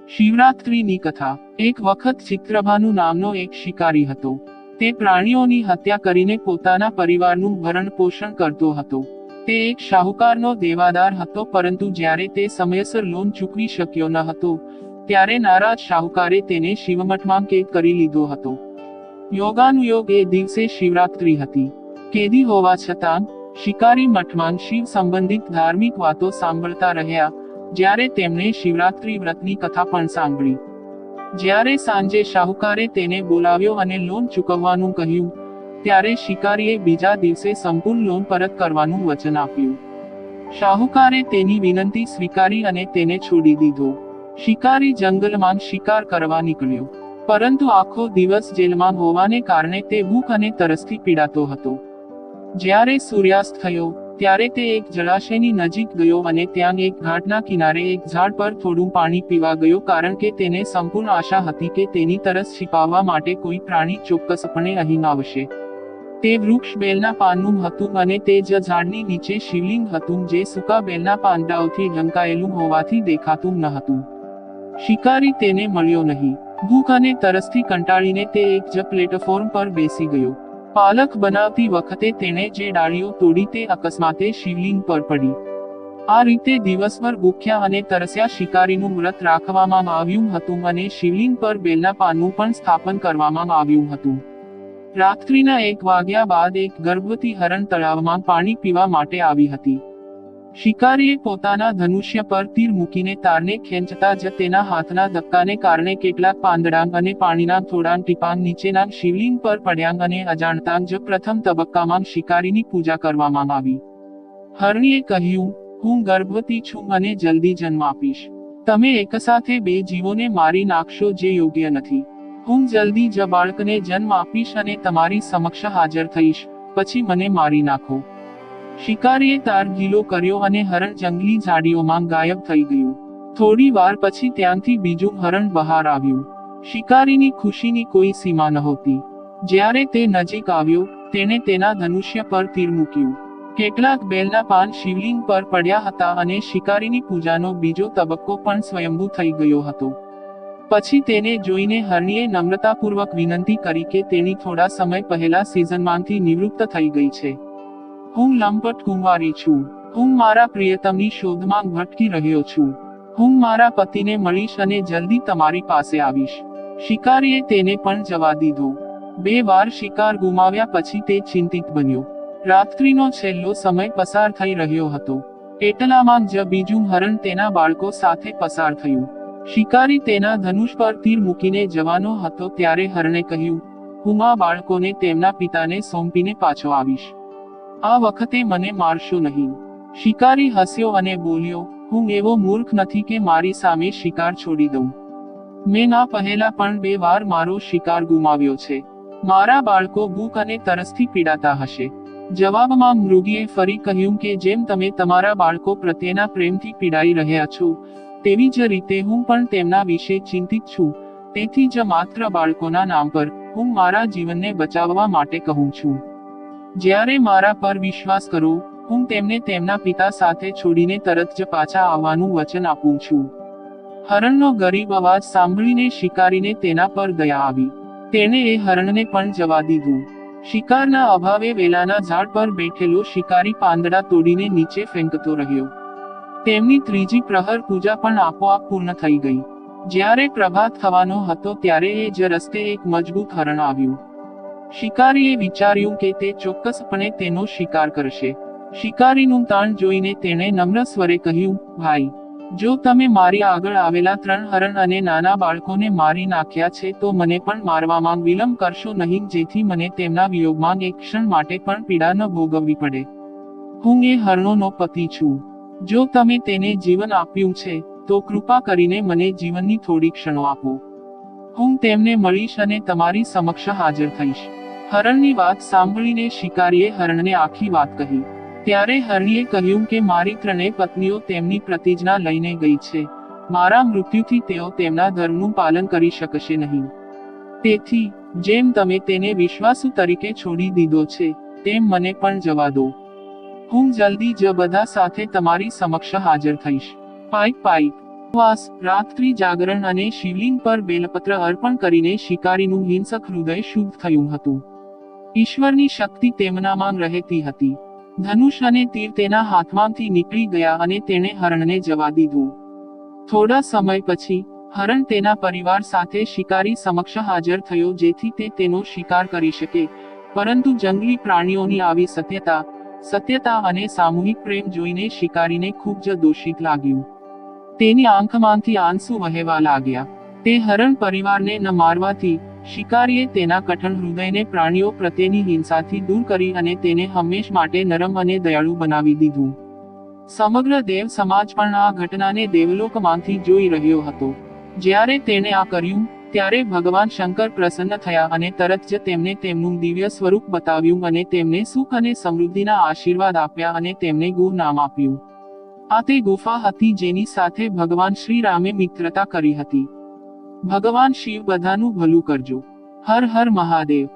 શિવરાત્રિની કથા। એક વખત ચિત્રભાનુ નામનો એક શિકારી હતો। તે પ્રાણીઓની હત્યા કરીને પોતાના પરિવારનું ભરણ પોષણ કરતો હતો। તે એક શાહુકારનો દેવાદાર હતો, પરંતુ જ્યારે તે સમયસર લોન ચૂકવી શક્યો ન હતો, ત્યારે નારાજ શાહુકારે તેને શિવમઠમાં કેદ કરી લીધો હતો। યોગાનુયોગ એ દિવસે શિવરાત્રિ હતી। કેદી હોવા છતાં શિકારી મઠમાં શિવ સંબંધિત ધાર્મિક વાતો સાંભળતા રહ્યા, જ્યારે તેમણે શિવરાત્રિ વ્રતની કથા પણ સાંભળી। જ્યારે સાંજે શાહુકારે તેને બોલાવ્યો અને લોન ચૂકવવાનું કહ્યું, ત્યારે શિકારીએ બીજા દિવસે સંપૂર્ણ લોન પરત કરવાનું વચન આપ્યું। શાહુકારે તેની વિનંતી સ્વીકારી અને તેને છોડી દીધો। શિકારી જંગલમાં શિકાર કરવા નીકળ્યો, પરંતુ આખો દિવસ જેલમાં હોવાને કારણે તે ભૂખ અને તરસથી પીડાતો હતો। જ્યારે સૂર્યાસ્ત થયો, ત્યારે તે એક જળાશયની નજીક ગયો અને ત્યાં એક ઘાટના કિનારે એક ઝાડ પર થોડું પાણી પીવા ગયો, કારણ કે તેને સંપૂર્ણ આશા હતી કે તેની તરસ छिपाવવા માટે કોઈ પ્રાણી ચોક્કસપણે અહીં આવશે। તે વૃક્ષ બેલના પાનનું હતું અને તે જ ઝાડની નીચે શિવલિંગ હતું, જે સૂકા બેલના પાંદડાઓથી ઢંકાયેલું હોવાથી દેખાતું ન હતું। શિકારી તેને મળ્યો નહીં। ભૂખ અને તરસથી કંટાળીને તે એક જ પ્લેટફોર્મ પર બેસી ગયો। પાલખ બનાવતી વખતે તેણે જે ડાળીઓ તોડી તે અકસ્માતે શિવલિંગ પર પડી। આ રીતે દિવસભર ભૂખ્યા અને તરસ્યા શિકારીનું વ્રત રાખવામાં આવ્યું હતું અને શિવલિંગ પર બેલના પાનનું પણ સ્થાપન કરવામાં આવ્યું હતું। રાત્રિના 1 વાગ્યા બાદ એક ગર્ભવતી હરણ તળાવમાં પાણી પીવા માટે આવી હતી। શિકારીએ પોતાના ધનુષ્ય પર તીર મૂકીને તારને ખેંચતા જ તેના હાથના ધક્કાને કારણે કેટલાક પાંદડા અને પાણીના થોડા ટીપાં નીચેના શિવલિંગ પર પડ્યા અને અજાણતા જ પ્રથમ તબક્કામાં શિકારીની પૂજા કરવામાં આવી। હરણીએ કહ્યું, હું ગર્ભવતી છું અને જલ્દી જન્મ આપીશ। તમે એકસાથે 2 જીવોને મારી નાખશો, જે યોગ્ય નથી। હું જલ્દી જ બાળકને જન્મ આપીશ અને તમારી સમક્ષ હાજર થઈશ, પછી મને મારી નાખો। શિકારીએ તાર ગીલો કર્યો અને હરણ જંગલી ઝાડીઓમાં ગાયબ થઈ ગયું। થોડી વાર પછી ત્યાંથી બીજું હરણ બહાર આવ્યું। શિકારીની ખુશીની કોઈ સીમા નહોતી। જ્યારે તે નજીક આવ્યો, તેણે તેના ધનુષ્ય પર તીર મૂક્યું। કેટલાક બેલના પાન શિવલિંગ પર પડ્યા હતા અને શિકારીની પૂજાનો બીજો તબક્કો પણ સ્વયંભૂ થઈ ગયો હતો। પછી તેને જોઈને હરણીએ નમ્રતાપૂર્વક વિનંતી કરી કે તેણી થોડા સમય પહેલા સિઝનમાંથી નિવૃત્ત થઈ ગઈ છે। હું લંપટ કુંવારી છું। હું મારા પ્રિયતમની શોધમાં ભટકી રહ્યો છું। હું મારા પતિને મળીશ અને જલ્દી તમારી પાસે આવીશ। શિકારીએ તેને પણ જવા દીધો। 2 વાર શિકાર ગુમાવ્યા પછી તે ચિંતિત બન્યો। રાત્રિનો છેલ્લો સમય પસાર થઈ રહ્યો હતો। એટલામાં જ બીજું હરણ તેના બાળકો સાથે પસાર થયું। શિકારી તેના ધનુષ પર તીર મૂકીને જવાનો હતો, ત્યારે હરણે કહ્યું, હું આ બાળકોને તેમના પિતાને સોંપીને પાછો આવીશ। આ વખતે મને મારશો નહીં। શિકારી હસ્યો અને બોલ્યો, હું એવો મૂર્ખ નથી કે મારી સામે શિકાર છોડી દઉં। મેં આ પહેલા પણ 2 વાર મારો શિકાર ગુમાવ્યો છે। મારા બાળકો ભૂખ અને તરસથી પીડાતા હશે। જવાબમાં મૃગીએ ફરી કહ્યું કે જેમ તમે તમારા બાળકો પ્રત્યેના પ્રેમથી પીડાઈ રહ્યા છો, તેવી જ રીતે હું પણ તેમના વિશે ચિંતિત છું। તેથી જ માત્ર બાળકોના નામ પર હું મારા જીવનને બચાવવા માટે કહું છું। જ્યારે મારા પર વિશ્વાસ કરો, હું તેમને તેમના પિતા સાથે છોડીને તરત જ પાછા આવવાનું વચન આપું છું। હરણનો ગરીબ અવાજ સાંભળીને શિકારીને તેના પર દયા આવી। તેણે એ હરણને પણ જવા દીધું। શિકારના અભાવે વેલાના ઝાડ પર બેઠેલો શિકારી પાંદડા તોડીને નીચે ફેંકતો રહ્યો। તેમની ત્રીજી પ્રહર પૂજા પણ આપોઆપ પૂર્ણ થઈ ગઈ। જ્યારે પ્રભાત થવાનો હતો, ત્યારે એ જ રસ્તે એક મજબૂત હરણ આવ્યું। શિકારીએ વિચાર્યું કે તે ચોક્કસપણે તેનો શિકાર કરશે। શિકારીનું તાણ જોઈને તેણે નમ્ર સ્વરે કહ્યું, ભાઈ, જો તમે મારી આગળ આવેલા 3 હરણ અને નાના બાળકોને મારી નાખ્યા છે, તો મને પણ મારવામાં વિલંબ કરશો નહીં, જેથી મને તેમના વિયોગમાં એક ક્ષણ માટે પણ પીડા ન ભોગવવી પડે। હું એ હરણોનો પતિ છું। જો તમે તેને જીવન આપ્યું છે, તો કૃપા કરીને મને જીવનની થોડી ક્ષણો આપો। હું તેમને મળીશ અને તમારી સમક્ષ હાજર થઈશ। હરણની વાત સાંભળીને શિકારીએ હરણને આખી વાત કહી। ત્યારે હરણીએ કહ્યું કે મારી 3 પત્નીઓ તેમની પ્રતિજ્ઞા લઈને ગઈ છે। મારા મૃત્યુથી તેઓ તેમના ધર્મનું પાલન કરી શકશે નહીં। તેથી જેમ તમે તેને વિશ્વાસુ તરીકે છોડી દીધો છે, તેમ મને પણ જવા દો। હું જલ્દી જ બધા સાથે તમારી સમક્ષ હાજર થઈશ। Pipe pipe. ઉપવાસ, રાત્રિ જાગરણ અને શિવલિંગ પર બેલપત્ર અર્પણ કરીને શિકારીનું હિંસક હૃદય શુદ્ધ થયું હતું. ઈશ્વરની શક્તિ તેમનામાં રહેતી હતી. ધનુષ અને તીર તેના હાથમાંથી નીકળી ગયા અને તેણે હરણને જવા દીધું. થોડા સમય પછી હરણ તેના પરિવાર સાથે શિકારી સમક્ષ હાજર થયો જેથી તે તેનો શિકાર કરી શકે, પરંતુ જંગલી પ્રાણીઓની આવી સત્યતા અને સામૂહિક પ્રેમ જોઈને શિકારીને ખૂબ જ દોષિત લાગ્યું. તેની આંખમાંથી આંસુ વહેવા લાગ્યા. તે હરણ પરિવારને ન મારવાથી શિકારીએ તેના કઠણ હૃદયને પ્રાણીઓ પ્રત્યેની હિંસાથી દૂર કરી અને તેને હંમેશ માટે નરમ અને દયાળુ બનાવી દીધું. સમગ્ર દેવ સમાજ પણ આ ઘટનાને દેવલોકમાંથી જોઈ રહ્યો હતો. જ્યારે તેણે આ કર્યું ત્યારે ભગવાન શંકર પ્રસન્ન થયા અને તરત જ તેમને તેમનું દિવ્ય સ્વરૂપ બતાવ્યું અને તેમને સુખ અને સમૃદ્ધિના આશીર્વાદ આપ્યા અને તેમને ગુહ નામ આપ્યું. આ તે ગુફા હતી જેની સાથે ભગવાન શ્રી રામે મિત્રતા કરી હતી. ભગવાન શિવ બધાનું ભલું કરજો. હર હર મહાદેવ.